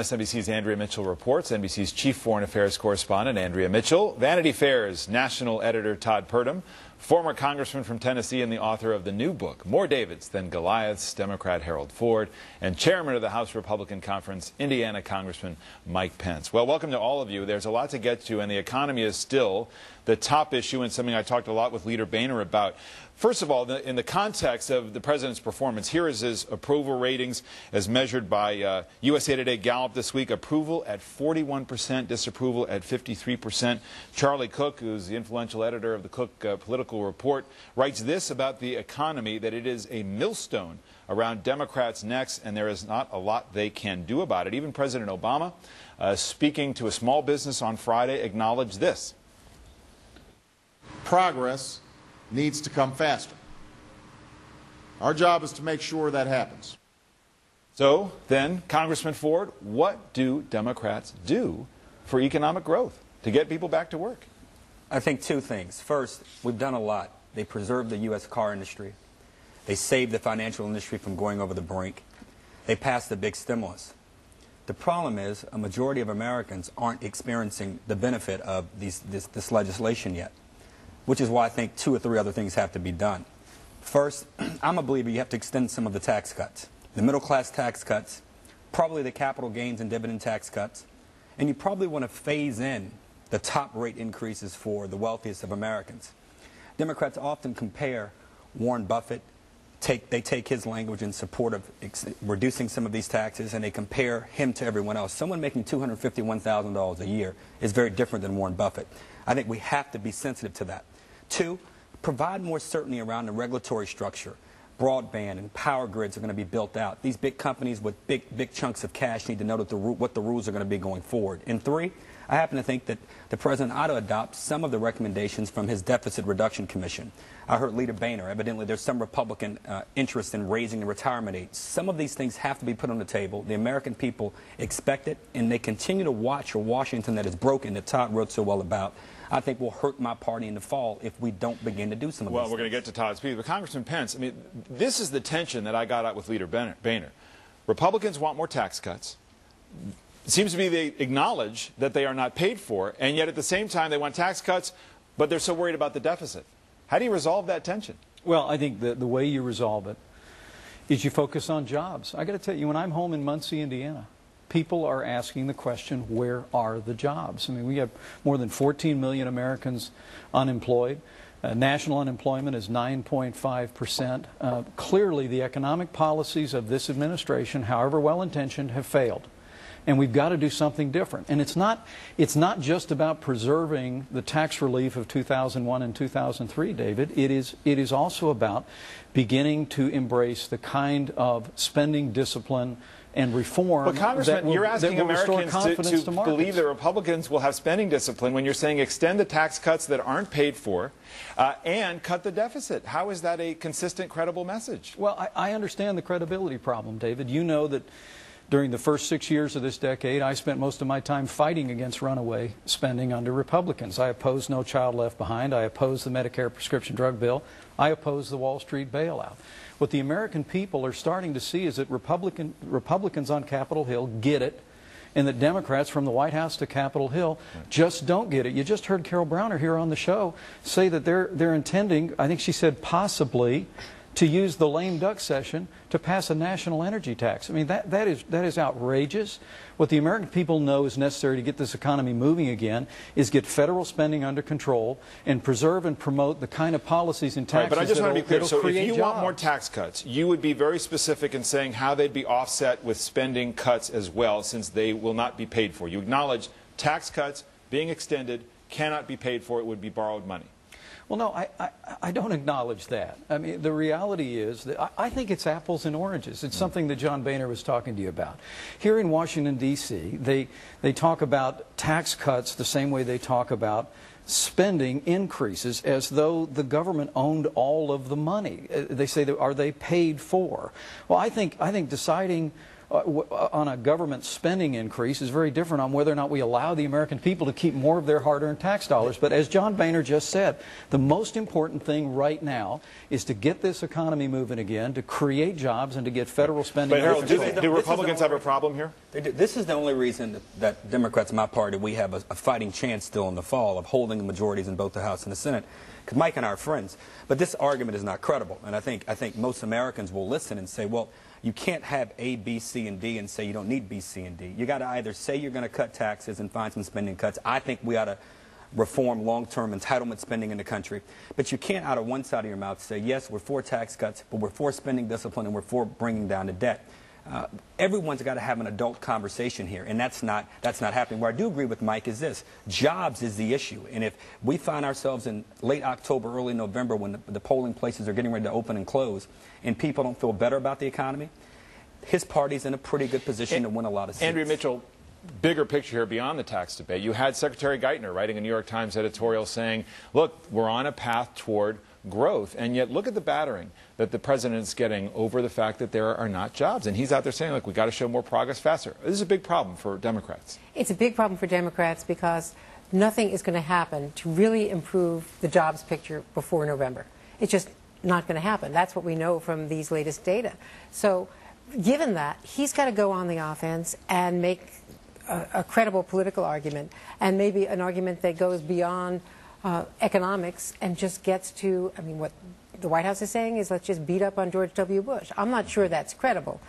MSNBC's Andrea Mitchell reports. NBC's chief foreign affairs correspondent, Andrea Mitchell. Vanity Fair's national editor, Todd Purdom. Former congressman from Tennessee and the author of the new book, More Davids Than Goliaths, Democrat Harold Ford. And chairman of the House Republican Conference, Indiana Congressman Mike Pence. Well, welcome to all of you. There's a lot to get to, and the economy is still the top issue and something I talked a lot with Leader Boehner about. First of all, in the context of the president's performance, here is his approval ratings as measured by USA Today Gallup this week. Approval at 41%, disapproval at 53%. Charlie Cook, who's the influential editor of the Cook Political Report, writes this about the economy, that it is a millstone around Democrats' necks, and there is not a lot they can do about it. Even President Obama, speaking to a small business on Friday, acknowledged this. Progress needs to come faster. Our job is to make sure that happens. So then, Congressman Ford, what do Democrats do for economic growth to get people back to work? I think two things. First, we've done a lot. They preserved the U.S. car industry. They saved the financial industry from going over the brink. They passed the big stimulus. The problem is a majority of Americans aren't experiencing the benefit of this legislation yet, which is why I think two or three other things have to be done. First, I'm a believer you have to extend some of the tax cuts. The middle-class tax cuts, probably the capital gains and dividend tax cuts, and you probably want to phase in the top rate increases for the wealthiest of Americans. Democrats often compare Warren Buffett, they take his language in support of reducing some of these taxes, and they compare him to everyone else. Someone making $251,000 a year is very different than Warren Buffett. I think we have to be sensitive to that. Two, provide more certainty around the regulatory structure. Broadband and power grids are going to be built out. These big companies with big chunks of cash need to know what the rules are going to be going forward. And three, I happen to think that the president ought to adopt some of the recommendations from his Deficit Reduction Commission. I heard Leader Boehner, evidently there's some Republican interest in raising the retirement age. Some of these things have to be put on the table. The American people expect it, and they continue to watch a Washington that is broken, that Todd wrote so well about. I think will hurt my party in the fall if we don't begin to do some of these things. Well, we're going to get to Todd's speech, but Congressman Pence, I mean, this is the tension that I got out with Leader Boehner. Republicans want more tax cuts. It seems to me they acknowledge that they are not paid for, and yet at the same time they want tax cuts, but they're so worried about the deficit. How do you resolve that tension? Well, I think the way you resolve it is you focus on jobs. I got to tell you, when I'm home in Muncie, Indiana, people are asking the question, where are the jobs? I mean, we have more than 14 million Americans unemployed. National unemployment is 9.5%. Clearly, the economic policies of this administration, however well-intentioned, have failed. And we've got to do something different. And it's not just about preserving the tax relief of 2001 and 2003, David. It is also about beginning to embrace the kind of spending discipline and reform. But Congressman, you're asking Americans to believe that Republicans will have spending discipline when you're saying extend the tax cuts that aren't paid for and cut the deficit. How is that a consistent, credible message? Well, I understand the credibility problem, David. You know that during the first 6 years of this decade, I spent most of my time fighting against runaway spending under Republicans. I opposed No Child Left Behind. I opposed the Medicare prescription drug bill. I opposed the Wall Street bailout. What the American people are starting to see is that Republicans on Capitol Hill get it, and that Democrats from the White House to Capitol Hill just don't get it. You just heard Carol Browner here on the show say that they're intending, I think she said possibly, to use the lame duck session to pass a national energy tax. I mean, that is outrageous. What the American people know is necessary to get this economy moving again is get federal spending under control and preserve and promote the kind of policies and taxes but I just want to be clear. So if you jobs. want more tax cuts, you would be very specific in saying how they'd be offset with spending cuts as well, since they will not be paid for. You acknowledge tax cuts being extended cannot be paid for. It would be borrowed money. Well, no, I don't acknowledge that. I mean, the reality is that I think it's apples and oranges. It's something that John Boehner was talking to you about. Here in Washington, D.C., they talk about tax cuts the same way they talk about spending increases, as though the government owned all of the money. They say, are they paid for? Well, I think deciding on a government spending increase is very different on whether or not we allow the American people to keep more of their hard-earned tax dollars. But as John Boehner just said, the most important thing right now is to get this economy moving again, to create jobs, and to get federal spending. But Harold, do Republicans have a problem here? This is the only reason that Democrats, my party, we have a fighting chance still in the fall of holding the majorities in both the House and the Senate. Because Mike and I are friends. But this argument is not credible. And I think most Americans will listen and say, well, you can't have A, B, C, and D and say you don't need B, C, and D. You got to either say you're going to cut taxes and find some spending cuts. I think we ought to reform long-term entitlement spending in the country. But you can't out of one side of your mouth say, yes, we're for tax cuts, but we're for spending discipline and we're for bringing down the debt. Everyone's got to have an adult conversation here, and that's not happening. Where I do agree with Mike is this: jobs is the issue. And if we find ourselves in late October, early November, when the polling places are getting ready to open and close, and people don't feel better about the economy, his party's in a pretty good position to win a lot of seats. Andrea Mitchell, bigger picture here beyond the tax debate. You had Secretary Geithner writing a New York Times editorial saying, look, we're on a path toward growth, and yet look at the battering that the president's getting over the fact that there are not jobs. And he's out there saying, look, we've got to show more progress faster. This is a big problem for Democrats. It's a big problem for Democrats because nothing is going to happen to really improve the jobs picture before November. It's just not going to happen. That's what we know from these latest data. So given that, he's got to go on the offense and make a credible political argument, and maybe an argument that goes beyond economics and just gets to, I mean, what the White House is saying is let's just beat up on George W. Bush. I'm not sure that's credible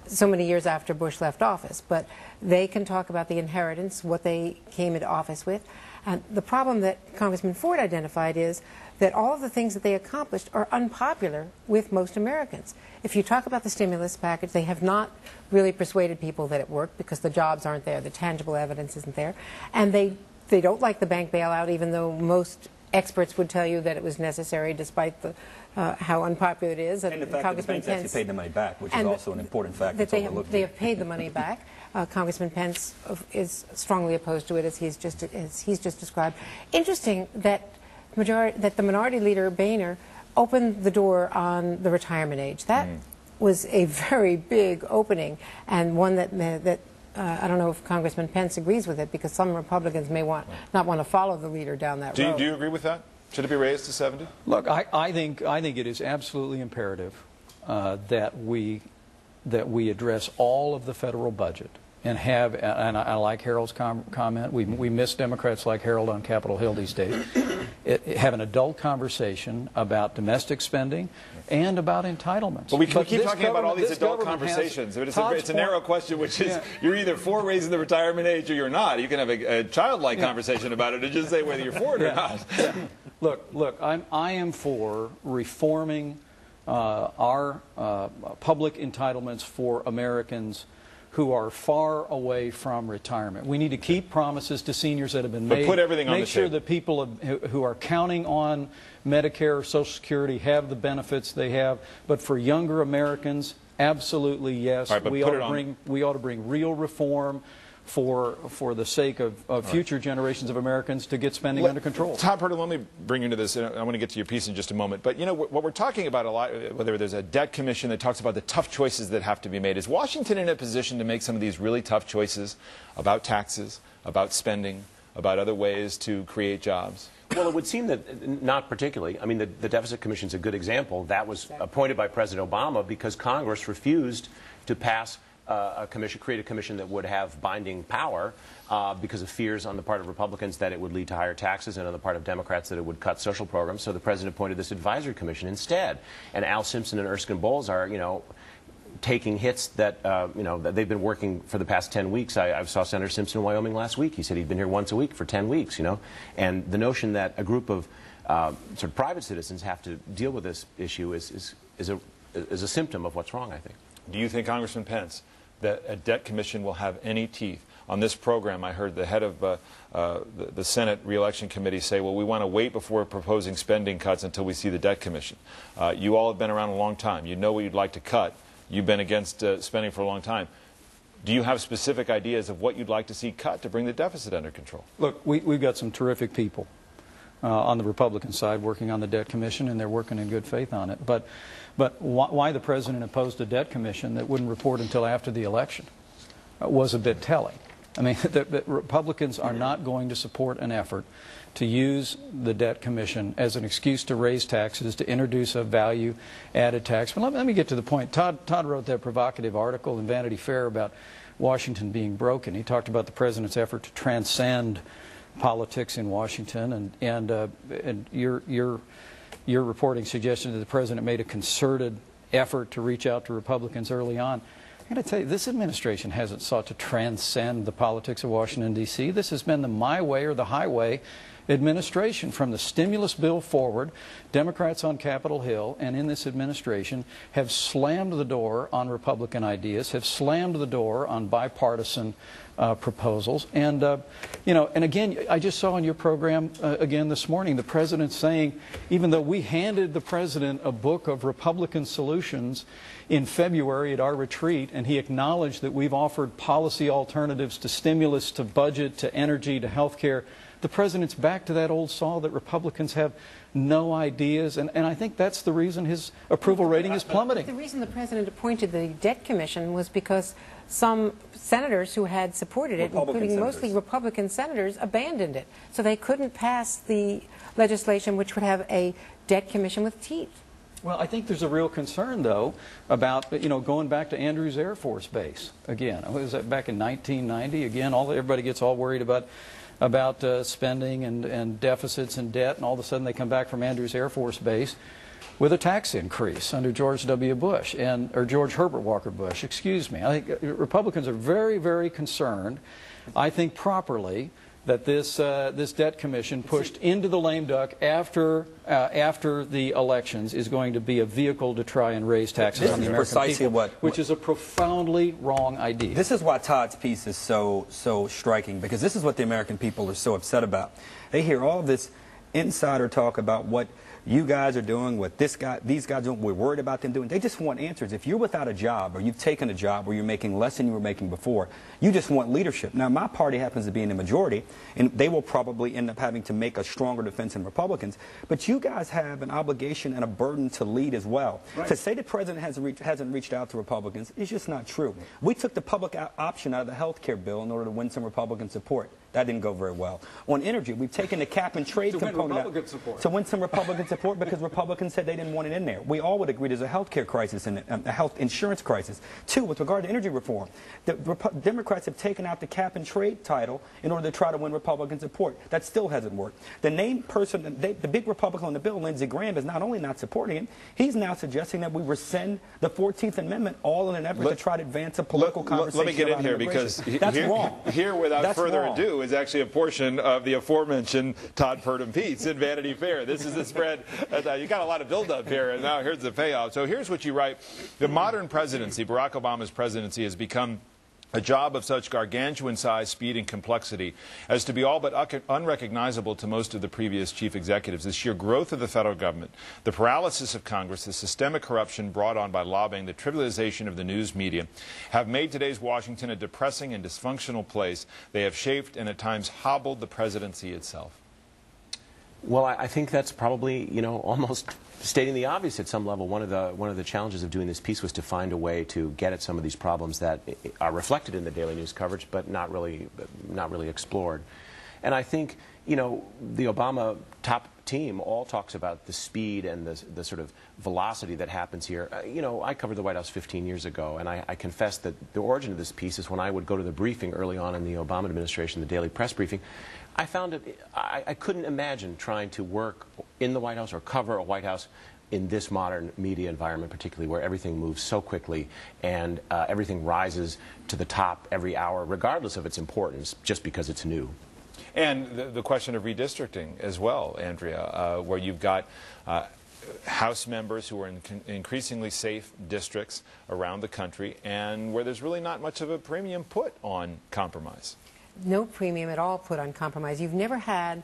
so many years after Bush left office, but they can talk about the inheritance, what they came into office with. And the problem that Congressman Ford identified is that all of the things that they accomplished are unpopular with most Americans. If you talk about the stimulus package, they have not really persuaded people that it worked because the jobs aren't there, the tangible evidence isn't there, and they don't like the bank bailout, even though most experts would tell you that it was necessary, despite the how unpopular it is. And the fact that the banks actually paid the money back, which is also an important fact that's overlooked. They have paid the money back. Congressman Pence is strongly opposed to it, as he's just described. Interesting that the minority leader Boehner opened the door on the retirement age. That was a very big opening, and one that I don't know if Congressman Pence agrees with it, because some Republicans may not want to follow the leader down that road. Do you agree with that? Should it be raised to 70? Look, I think it is absolutely imperative that we address all of the federal budget and have, and I like Harold's comment, we miss Democrats like Harold on Capitol Hill these days, have an adult conversation about domestic spending and about entitlements. But we keep talking about all these adult conversations. It's a narrow question, which is you're either for raising the retirement age or you're not. You can have a childlike conversation about it and just say whether you're for it or not. Look, I am for reforming our public entitlements for Americans who are far away from retirement. We need to keep promises to seniors that have been made. But put everything on the table. Make sure that people who are counting on Medicare or Social Security have the benefits they have. But for younger Americans, absolutely yes. Right, we ought to bring real reform for the sake of future generations of Americans to get spending under control. Todd Purdom, let me bring you into this. I want to get to your piece in just a moment. But, you know, what we're talking about a lot, whether there's a debt commission that talks about the tough choices that have to be made, is Washington in a position to make some of these really tough choices about taxes, about spending, about other ways to create jobs? Well, it would seem that not particularly. I mean, the Deficit Commission is a good example. That was appointed by President Obama because Congress refused to pass create a commission that would have binding power because of fears on the part of Republicans that it would lead to higher taxes, and on the part of Democrats that it would cut social programs. So the president appointed this advisory commission instead. And Al Simpson and Erskine Bowles are, taking hits that, that they've been working for the past 10 weeks. I saw Senator Simpson in Wyoming last week. He said he'd been here once a week for 10 weeks, And the notion that a group of sort of private citizens have to deal with this issue is a symptom of what's wrong, I think. Do you think, Congressman Pence, that a debt commission will have any teeth? On this program, I heard the head of the Senate Re-election Committee say, well, we want to wait before proposing spending cuts until we see the debt commission. You all have been around a long time. You know what you'd like to cut. You've been against spending for a long time. Do you have specific ideas of what you'd like to see cut to bring the deficit under control? Look, we've got some terrific people on the Republican side working on the debt commission, and they're working in good faith on it. But why the president opposed a debt commission that wouldn't report until after the election was a bit telling. I mean, the Republicans are not going to support an effort to use the debt commission as an excuse to raise taxes, to introduce a value-added tax. But let me get to the point. Todd wrote that provocative article in Vanity Fair about Washington being broken. He talked about the president's effort to transcend politics in Washington, and your reporting suggestion that the president made a concerted effort to reach out to Republicans early on. I got to tell you, this administration hasn't sought to transcend the politics of Washington, D.C. This has been the my way or the highway administration. From the stimulus bill forward, Democrats on Capitol Hill and in this administration have slammed the door on Republican ideas, have slammed the door on bipartisan proposals. And, you know, and again, I just saw on your program again this morning, the president saying, even though we handed the president a book of Republican solutions in February at our retreat, and he acknowledged that we've offered policy alternatives to stimulus, to budget, to energy, to health care, the president's back to that old saw that Republicans have no ideas, and I think that's the reason his approval rating is plummeting. The reason the president appointed the debt commission was because some senators who had supported it, including mostly Republican senators, abandoned it. So they couldn't pass the legislation which would have a debt commission with teeth. Well, I think there's a real concern, though, about, you know, going back to Andrews Air Force Base again. Was that back in 1990? Again, everybody gets all worried about spending and deficits and debt, and all of a sudden they come back from Andrews Air Force Base with a tax increase under George W. Bush, or George Herbert Walker Bush, excuse me. I think Republicans are very, very concerned, I think properly, that this debt commission pushed into the lame duck after the elections is going to be a vehicle to try and raise taxes on the American people, which is a profoundly wrong idea. This is why Todd's piece is so striking, because this is what the American people are so upset about. They hear all this insider talk about what you guys are doing, what these guys are doing, we're worried about them doing. They just want answers. If you're without a job, or you've taken a job where you're making less than you were making before, you just want leadership. Now, my party happens to be in the majority, and they will probably end up having to make a stronger defense than Republicans, but you guys have an obligation and a burden to lead as well. Right. To say the president hasn't reached out to Republicans is just not true. We took the public option out of the health care bill in order to win some Republican support. That didn't go very well. On energy, we've taken the cap and trade component out to win some Republican support because Republicans said they didn't want it in there. We all would agree there's a health care crisis and a health insurance crisis. Two, with regard to energy reform, the Democrats have taken out the cap and trade title in order to try to win Republican support. That still hasn't worked. The named person, the big Republican on the bill, Lindsey Graham, is not only not supporting it, he's now suggesting that we rescind the 14th Amendment, all in an effort to try to advance a political conversation. Let me get in here, because that's wrong. Here, without further ado, is actually a portion of the aforementioned Todd Purdom piece in Vanity Fair. This is the spread. You got a lot of buildup here, and now here's the payoff. So here's what you write. The modern presidency, Barack Obama's presidency, has become a job of such gargantuan size, speed, and complexity as to be all but unrecognizable to most of the previous chief executives. The sheer growth of the federal government, the paralysis of Congress, the systemic corruption brought on by lobbying, the trivialization of the news media have made today's Washington a depressing and dysfunctional place. They have shaped and at times hobbled the presidency itself. Well, I think that's probably, you know, almost stating the obvious at some level. One of the challenges of doing this piece was to find a way to get at some of these problems that are reflected in the daily news coverage, but not really explored. And I think, you know, the Obama top team all talks about the speed and the sort of velocity that happens here. You know, I covered the White House 15 years ago, and I confess that the origin of this piece is when I would go to the briefing early on in the Obama administration, the daily press briefing. I found it, I couldn't imagine trying to work in the White House or cover a White House in this modern media environment, particularly where everything moves so quickly and everything rises to the top every hour, regardless of its importance, just because it's new. And the question of redistricting as well, Andrea, where you've got House members who are in increasingly safe districts around the country and where there's really not much of a premium put on compromise. No premium at all put on compromise. You've never had,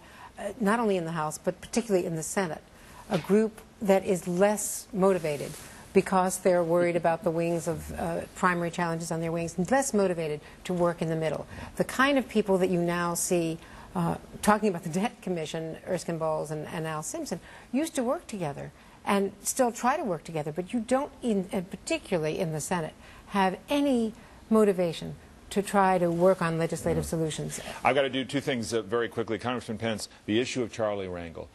not only in the House, but particularly in the Senate, a group that is less motivated because they're worried about the wings of primary challenges on their wings, less motivated to work in the middle. The kind of people that you now see talking about the Debt Commission, Erskine Bowles and Al Simpson used to work together and still try to work together, but you don't, particularly in the Senate, have any motivation to try to work on legislative solutions. I've got to do two things very quickly. Congressman Pence, the issue of Charlie Rangel.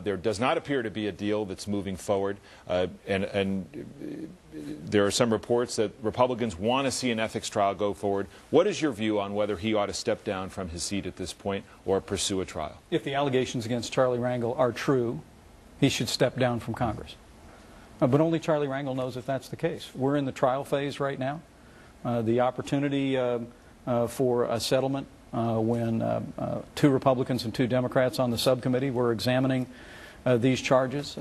There does not appear to be a deal that's moving forward, and there are some reports that Republicans want to see an ethics trial go forward. What is your view on whether he ought to step down from his seat at this point or pursue a trial? If the allegations against Charlie Rangel are true, he should step down from Congress. But only Charlie Rangel knows if that's the case. We're in the trial phase right now. The opportunity for a settlement when 2 Republicans and 2 Democrats on the subcommittee were examining these charges,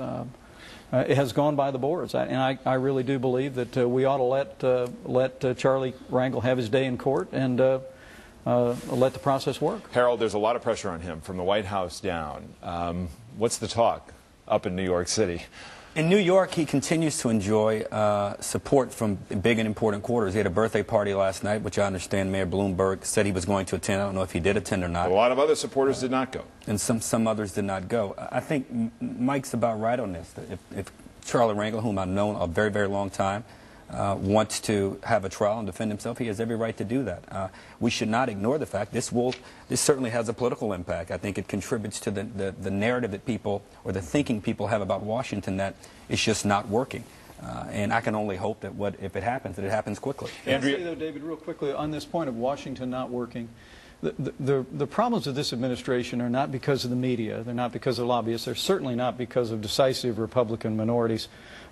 it has gone by the boards. And I really do believe that we ought to let Charlie Rangel have his day in court and let the process work. Harold, there's a lot of pressure on him from the White House down. What's the talk up in New York City? In New York, he continues to enjoy support from big and important quarters. He had a birthday party last night, which I understand Mayor Bloomberg said he was going to attend. I don't know if he did attend or not. A lot of other supporters did not go. And some others did not go. I think Mike's about right on this. If Charlie Rangel, whom I've known a very, very long time, wants to have a trial and defend himself, he has every right to do that. We should not ignore the fact this certainly has a political impact. I think it contributes to the narrative that people, or the thinking people have about Washington, that it's just not working. And I can only hope that if it happens, that it happens quickly. Can I say, though, David, real quickly, on this point of Washington not working, the problems of this administration are not because of the media. They're not because of lobbyists. They're certainly not because of decisive Republican minorities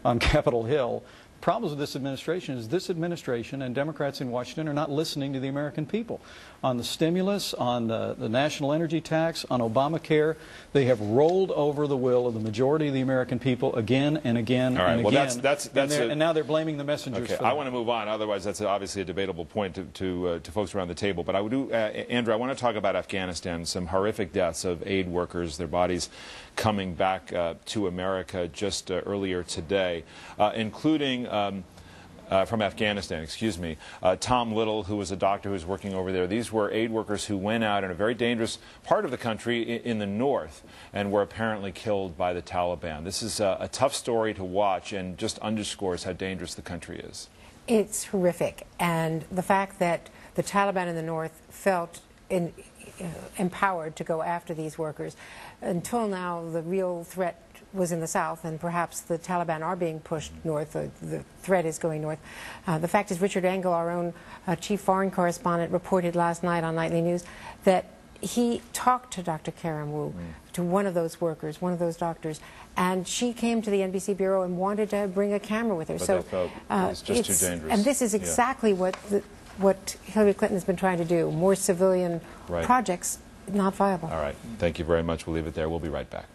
on Capitol Hill. Problems with this administration and Democrats in Washington are not listening to the American people. On the stimulus, on the national energy tax, on Obamacare, they have rolled over the will of the majority of the American people again and again and again. And now they're blaming the messengers for that. I want to move on. Otherwise, that's obviously a debatable point to folks around the table. But I would do, Andrew, I want to talk about Afghanistan, some horrific deaths of aid workers, their bodies coming back to America just earlier today, including from Afghanistan, excuse me, Tom Little, who was a doctor who was working over there. These were aid workers who went out in a very dangerous part of the country in the north and were apparently killed by the Taliban. This is a tough story to watch and just underscores how dangerous the country is. It's horrific. And the fact that the Taliban in the north felt empowered to go after these workers. Until now, the real threat was in the south, and perhaps the Taliban are being pushed north. The threat is going north. The fact is, Richard Engel, our own chief foreign correspondent, reported last night on Nightly News that he talked to Dr. Karen Wu, to one of those workers, one of those doctors, and she came to the NBC bureau and wanted to bring a camera with her. But so they felt it was just too dangerous. And this is exactly what Hillary Clinton has been trying to do. More civilian projects, not viable. All right. Thank you very much. We'll leave it there. We'll be right back.